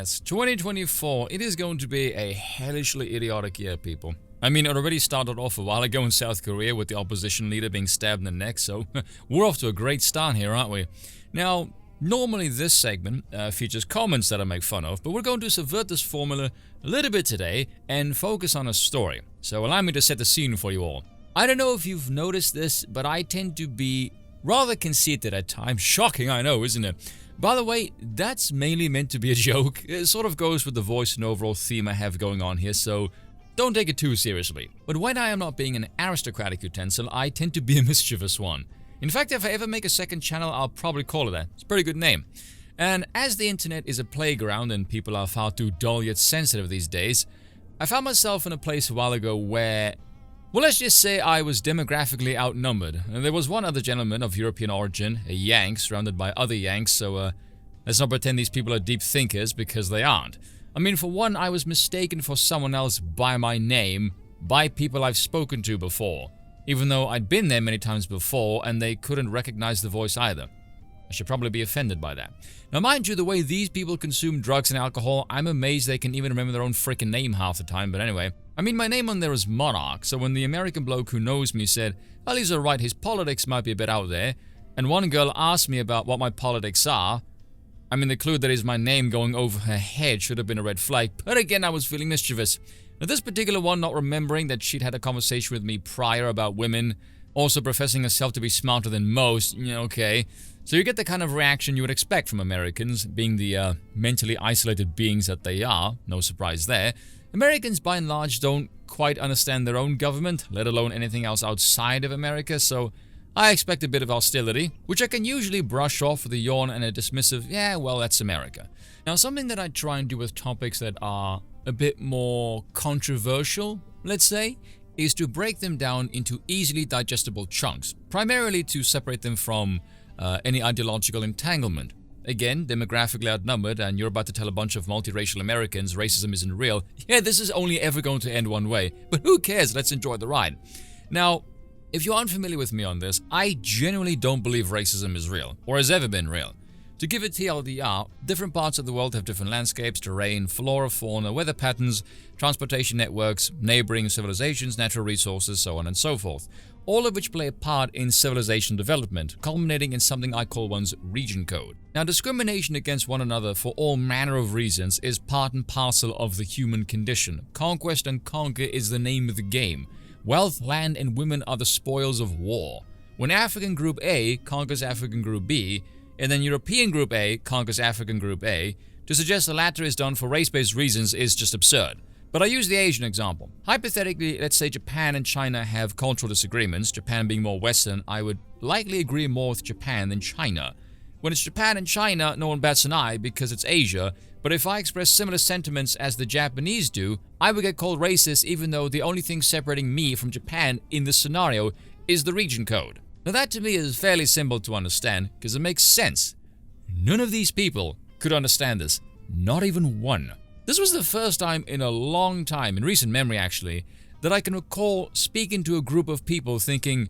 yes, 2024, it is going to be a hellishly idiotic year, people. I mean, it already started off a while ago in South Korea with the opposition leader being stabbed in the neck, so we're off to a great start here, aren't we? Now, normally this segment features comments that I make fun of, but we're going to subvert this formula a little bit today and focus on a story. So allow me to set the scene for you all. I don't know if you've noticed this, but I tend to be rather conceited at times. Shocking, I know, isn't it? By the way, that's mainly meant to be a joke. It sort of goes with the voice and overall theme I have going on here, so don't take it too seriously. But when I am not being an aristocratic utensil, I tend to be a mischievous one. In fact, if I ever make a second channel, I'll probably call it that. It's a pretty good name. And as the internet is a playground and people are far too dull yet sensitive these days, I found myself in a place a while ago where, well, let's just say I was demographically outnumbered. And there was one other gentleman of European origin, a Yank, surrounded by other Yanks, so let's not pretend these people are deep thinkers, because they aren't. I mean, for one, I was mistaken for someone else by my name, by people I've spoken to before, even though I'd been there many times before and they couldn't recognize the voice either. I should probably be offended by that. Now, mind you, the way these people consume drugs and alcohol, I'm amazed they can even remember their own freaking name half the time, but anyway. I mean, my name on there is Monarch, so when the American bloke who knows me said, well, he's alright, his politics might be a bit out there, and one girl asked me about what my politics are, I mean, the clue that is my name going over her head should have been a red flag, but again, I was feeling mischievous. Now, this particular one not remembering that she'd had a conversation with me prior about women, also professing herself to be smarter than most, okay. So you get the kind of reaction you would expect from Americans, being the mentally isolated beings that they are, no surprise there. Americans, by and large, don't quite understand their own government, let alone anything else outside of America, so I expect a bit of hostility, which I can usually brush off with a yawn and a dismissive, yeah, well, that's America. Now, something that I try and do with topics that are a bit more controversial, let's say, is to break them down into easily digestible chunks, primarily to separate them from any ideological entanglement. Again, demographically outnumbered, and you're about to tell a bunch of multiracial Americans racism isn't real. Yeah, this is only ever going to end one way, but who cares? Let's enjoy the ride. Now, if you aren't familiar with me on this, I genuinely don't believe racism is real, or has ever been real. To give it TLDR, different parts of the world have different landscapes, terrain, flora, fauna, weather patterns, transportation networks, neighboring civilizations, natural resources, so on and so forth, all of which play a part in civilization development, culminating in something I call one's region code. Now, discrimination against one another for all manner of reasons is part and parcel of the human condition. Conquest and conquer is the name of the game. Wealth, land, and women are the spoils of war. When African Group A conquers African Group B, and then European Group A conquers African Group A, to suggest the latter is done for race-based reasons is just absurd. But I use the Asian example. Hypothetically, let's say Japan and China have cultural disagreements. Japan being more Western, I would likely agree more with Japan than China. When it's Japan and China, no one bats an eye because it's Asia, but if I express similar sentiments as the Japanese do, I would get called racist even though the only thing separating me from Japan in this scenario is the region code. Now that to me is fairly simple to understand because it makes sense. None of these people could understand this, not even one. This was the first time in a long time, in recent memory actually, that I can recall speaking to a group of people thinking,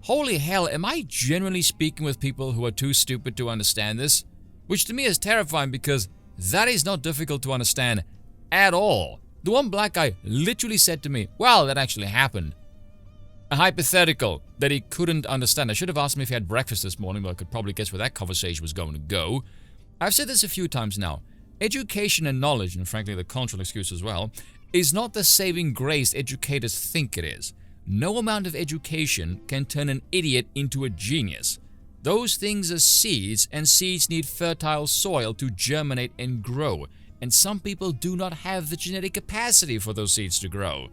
holy hell, am I genuinely speaking with people who are too stupid to understand this? Which to me is terrifying because that is not difficult to understand at all. The one black guy literally said to me, well, that actually happened. A hypothetical that he couldn't understand. I should have asked him if he had breakfast this morning, but I could probably guess where that conversation was going to go. I've said this a few times now. Education and knowledge, and frankly the cultural excuse as well, is not the saving grace educators think it is. No amount of education can turn an idiot into a genius. Those things are seeds, and seeds need fertile soil to germinate and grow, and some people do not have the genetic capacity for those seeds to grow.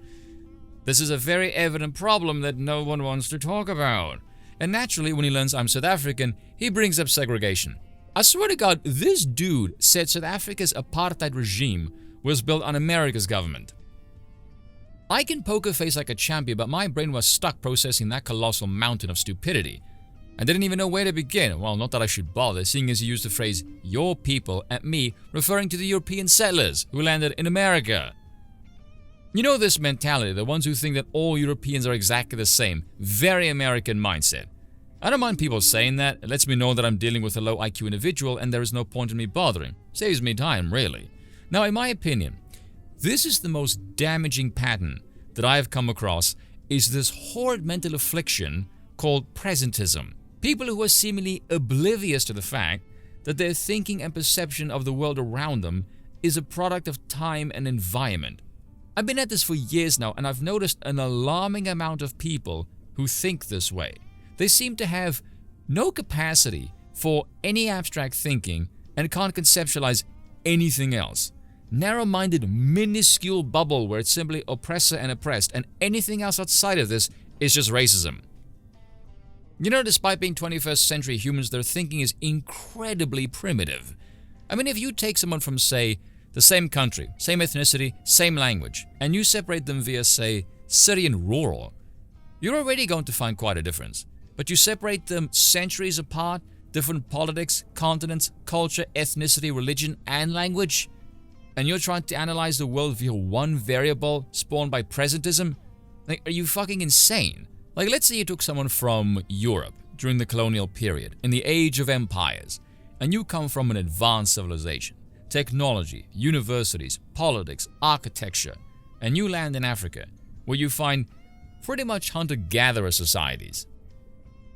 This is a very evident problem that no one wants to talk about. And naturally, when he learns I'm South African, he brings up segregation. I swear to God, this dude said South Africa's apartheid regime was built on America's government. I can poker face like a champion, but my brain was stuck processing that colossal mountain of stupidity. I didn't even know where to begin. Well, not that I should bother, seeing as he used the phrase, your people, at me, referring to the European settlers who landed in America. You know this mentality, the ones who think that all Europeans are exactly the same. Very American mindset. I don't mind people saying that. It lets me know that I'm dealing with a low IQ individual and there is no point in me bothering. Saves me time, really. Now, in my opinion, this is the most damaging pattern that I have come across, is this horrid mental affliction called presentism. People who are seemingly oblivious to the fact that their thinking and perception of the world around them is a product of time and environment. I've been at this for years now, and I've noticed an alarming amount of people who think this way. They seem to have no capacity for any abstract thinking and can't conceptualize anything else. Narrow-minded, minuscule bubble where it's simply oppressor and oppressed, and anything else outside of this is just racism. You know, despite being 21st century humans, their thinking is incredibly primitive. I mean, if you take someone from, say, the same country, same ethnicity, same language, and you separate them via, say, city and rural, you're already going to find quite a difference. But you separate them centuries apart, different politics, continents, culture, ethnicity, religion, and language, and you're trying to analyze the world via one variable spawned by presentism? Like, are you fucking insane? Like, let's say you took someone from Europe during the colonial period, in the age of empires, and you come from an advanced civilization, technology, universities, politics, architecture, and you land in Africa, where you find pretty much hunter-gatherer societies.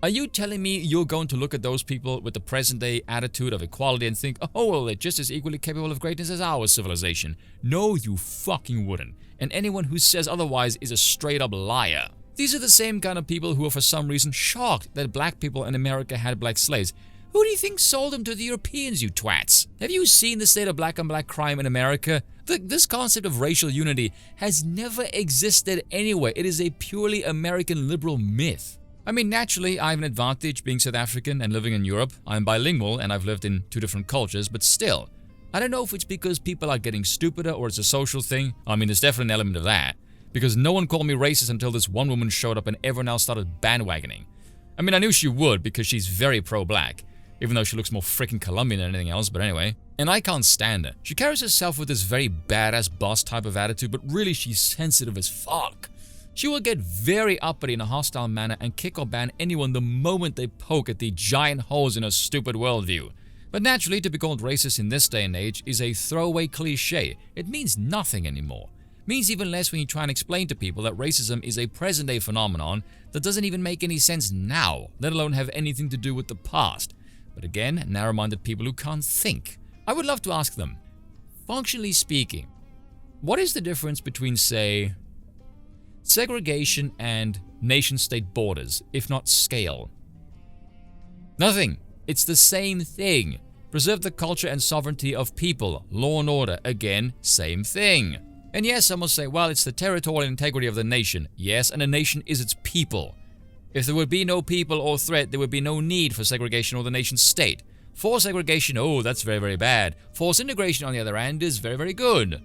Are you telling me you're going to look at those people with the present-day attitude of equality and think, oh, well, they're just as equally capable of greatness as our civilization? No, you fucking wouldn't. And anyone who says otherwise is a straight-up liar. These are the same kind of people who are for some reason shocked that black people in America had black slaves. Who do you think sold them to the Europeans, you twats? Have you seen the state of black on black crime in America? This concept of racial unity has never existed anywhere. It is a purely American liberal myth. I mean, naturally, I have an advantage being South African and living in Europe. I'm bilingual and I've lived in 2 different cultures, but still, I don't know if it's because people are getting stupider or it's a social thing. I mean, there's definitely an element of that, because no one called me racist until this one woman showed up and everyone else started bandwagoning. I mean, I knew she would because she's very pro-black, even though she looks more freaking Colombian than anything else, but anyway. And I can't stand her. She carries herself with this very badass boss type of attitude, but really she's sensitive as fuck. She will get very uppity in a hostile manner and kick or ban anyone the moment they poke at the giant holes in her stupid worldview. But naturally, to be called racist in this day and age is a throwaway cliche. It means nothing anymore. It means even less when you try and explain to people that racism is a present-day phenomenon that doesn't even make any sense now, let alone have anything to do with the past. But again, narrow-minded people who can't think. I would love to ask them, functionally speaking, what is the difference between, say, segregation and nation-state borders, if not scale? Nothing. It's the same thing. Preserve the culture and sovereignty of people. Law and order. Again, same thing. And yes, some will say, well, it's the territorial integrity of the nation. Yes, and a nation is its people. If there would be no people or threat, there would be no need for segregation or the nation-state. Forced segregation, oh, that's very, very bad. Forced integration, on the other hand, is very, very good.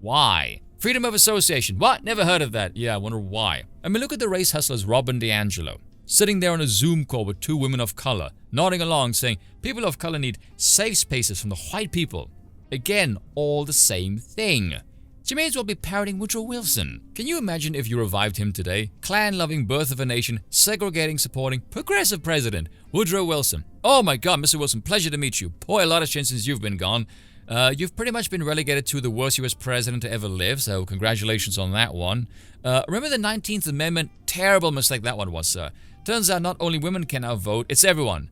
Why? Freedom of association. What? Never heard of that. Yeah, I wonder why. I mean, look at the race hustlers Robin DiAngelo, sitting there on a Zoom call with 2 women of color, nodding along, saying, people of color need safe spaces from the white people. Again, all the same thing. She may as well be parroting Woodrow Wilson. Can you imagine if you revived him today? Klan-loving, birth of a nation, segregating, supporting, progressive president, Woodrow Wilson. Oh my god, Mr. Wilson, pleasure to meet you. Boy, a lot has changed since you've been gone. You've pretty much been relegated to the worst US president to ever live, so congratulations on that one. Remember the 19th Amendment? Terrible mistake that one was, sir. Turns out not only women can now vote, it's everyone.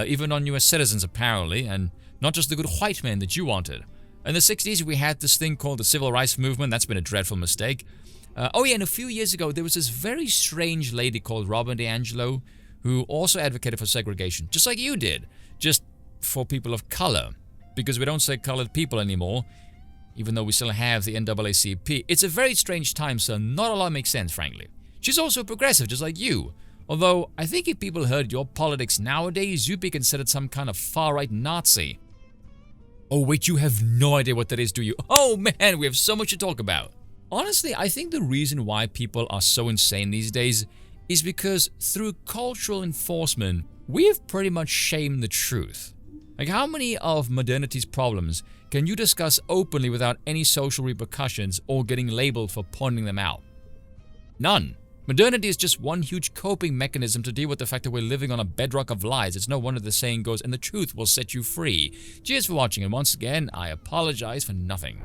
Even non-US citizens, apparently, and not just the good white men that you wanted. In the 60s, we had this thing called the Civil Rights Movement. That's been a dreadful mistake. Oh yeah, and a few years ago, there was this very strange lady called Robin DiAngelo who also advocated for segregation, just like you did, just for people of color. Because we don't say colored people anymore, even though we still have the NAACP. It's a very strange time, so not a lot makes sense, frankly. She's also a progressive, just like you. Although, I think if people heard your politics nowadays, you'd be considered some kind of far-right Nazi. Oh wait, you have no idea what that is, do you? Oh man, we have so much to talk about. Honestly, I think the reason why people are so insane these days is because through cultural enforcement, we have pretty much shamed the truth. Like, how many of modernity's problems can you discuss openly without any social repercussions or getting labeled for pointing them out? None. Modernity is just one huge coping mechanism to deal with the fact that we're living on a bedrock of lies. It's no wonder the saying goes, and the truth will set you free. Cheers for watching, and once again, I apologize for nothing.